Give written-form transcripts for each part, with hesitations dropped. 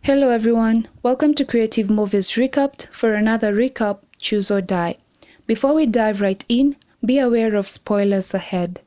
Hello everyone, welcome to Creative Movies Recapped for another recap, Choose or Die. Before we dive right in, be aware of spoilers ahead.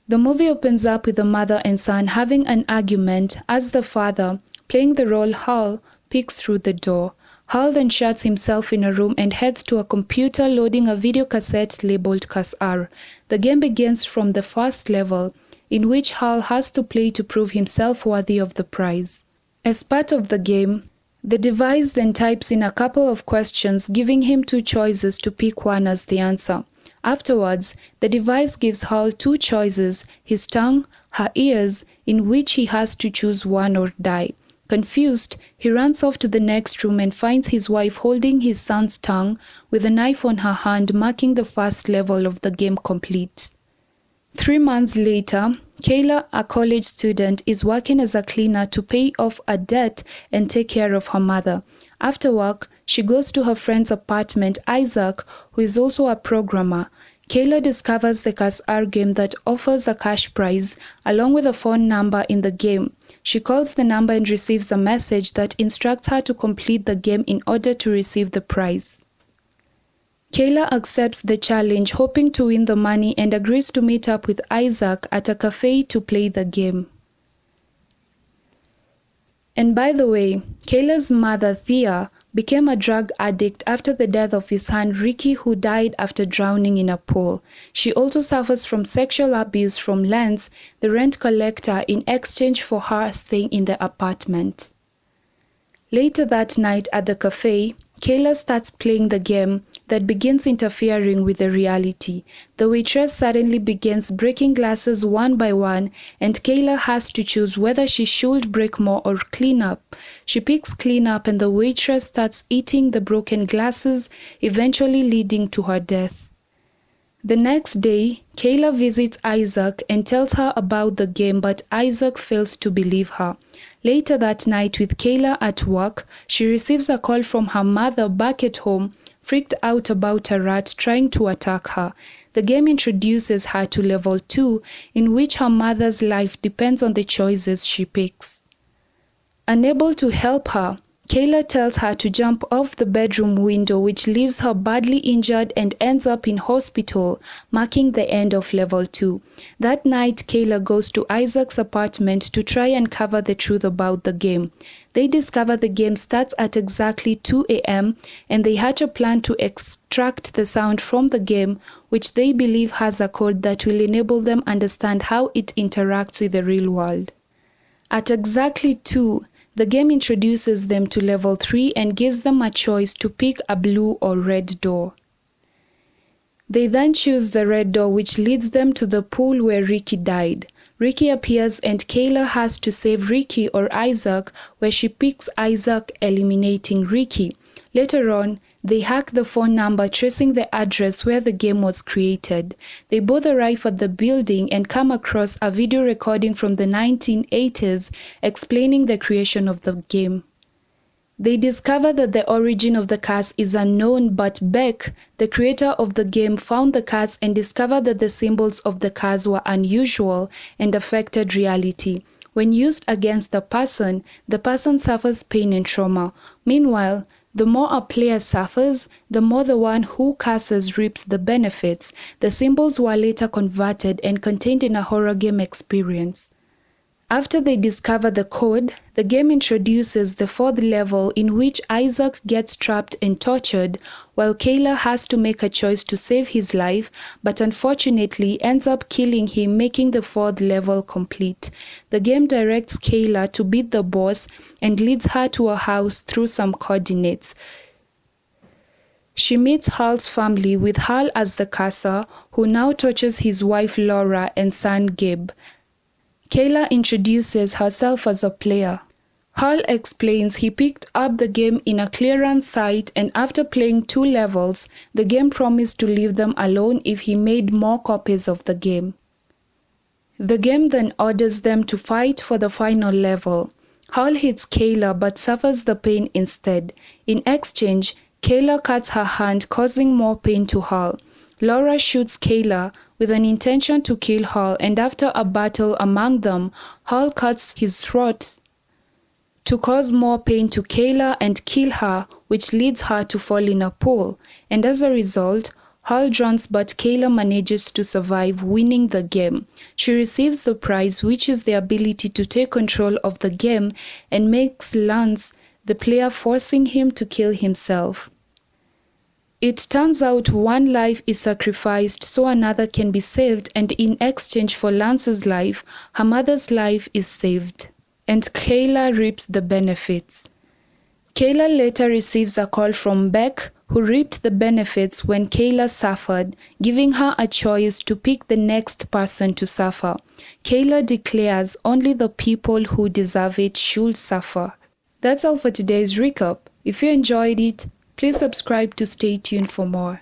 The movie opens up with the mother and son having an argument as the father, playing the role Hal, peeks through the door. Hal then shuts himself in a room and heads to a computer loading a video cassette labeled Cas R. The game begins from the first level, in which Hal has to play to prove himself worthy of the prize. As part of the game, the device then types in a couple of questions, giving him two choices to pick one as the answer. Afterwards, the device gives Hal two choices, his tongue, her ears, in which he has to choose one or die. Confused, he runs off to the next room and finds his wife holding his son's tongue with a knife on her hand, marking the first level of the game complete. 3 months later, Kayla, a college student, is working as a cleaner to pay off a debt and take care of her mother. After work, she goes to her friend's apartment, Isaac, who is also a programmer. Kayla discovers the Cas R game that offers a cash prize, along with a phone number in the game. She calls the number and receives a message that instructs her to complete the game in order to receive the prize. Kayla accepts the challenge, hoping to win the money, and agrees to meet up with Isaac at a cafe to play the game. And by the way, Kayla's mother, Thea, became a drug addict after the death of his son, Ricky, who died after drowning in a pool. She also suffers from sexual abuse from Lance, the rent collector, in exchange for her staying in the apartment. Later that night at the cafe, Kayla starts playing the game that begins interfering with the reality. The waitress suddenly begins breaking glasses one by one, and Kayla has to choose whether she should break more or clean up. She picks clean up, and the waitress starts eating the broken glasses, eventually leading to her death. The next day, Kayla visits Isaac and tells her about the game, but Isaac fails to believe her. Later that night, with Kayla at work, she receives a call from her mother back at home, freaked out about a rat trying to attack her. The game introduces her to level 2, in which her mother's life depends on the choices she picks. Unable to help her, Kayla tells her to jump off the bedroom window, which leaves her badly injured and ends up in hospital, marking the end of level 2. That night, Kayla goes to Isaac's apartment to try and uncover the truth about the game. They discover the game starts at exactly 2 a.m. and they hatch a plan to extract the sound from the game, which they believe has a code that will enable them understand how it interacts with the real world. At exactly 2, the game introduces them to level 3 and gives them a choice to pick a blue or red door. They then choose the red door, which leads them to the pool where Ricky died. Ricky appears and Kayla has to save Ricky or Isaac, where she picks Isaac, eliminating Ricky. Later on, they hack the phone number, tracing the address where the game was created. They both arrive at the building and come across a video recording from the 1980s explaining the creation of the game. They discover that the origin of the cards is unknown, but Beck, the creator of the game, found the cards and discovered that the symbols of the cards were unusual and affected reality. When used against the person suffers pain and trauma. Meanwhile, the more a player suffers, the more the one who curses reaps the benefits. The symbols were later converted and contained in a horror game experience. After they discover the code, the game introduces the 4th level, in which Isaac gets trapped and tortured, while Kayla has to make a choice to save his life, but unfortunately ends up killing him, making the 4th level complete. The game directs Kayla to beat the boss and leads her to a house through some coordinates. She meets Hal's family, with Hal as the cursor, who now tortures his wife Laura and son Gabe. Kayla introduces herself as a player. Hal explains he picked up the game in a clearance site, and after playing 2 levels, the game promised to leave them alone if he made more copies of the game. The game then orders them to fight for the final level. Hal hits Kayla but suffers the pain instead. In exchange, Kayla cuts her hand, causing more pain to Hal. Laura shoots Kayla with an intention to kill Hal, and after a battle among them, Hal cuts his throat. to cause more pain to Kayla and kill her, which leads her to fall in a pool, and as a result, Hal drowns but Kayla manages to survive, winning the game. She receives the prize, which is the ability to take control of the game and makes Lance the player, forcing him to kill himself. It turns out one life is sacrificed so another can be saved, and in exchange for Lance's life, her mother's life is saved. And Kayla reaps the benefits. Kayla later receives a call from Beck, who reaped the benefits when Kayla suffered, giving her a choice to pick the next person to suffer. Kayla declares only the people who deserve it should suffer. That's all for today's recap. If you enjoyed it, please subscribe to stay tuned for more.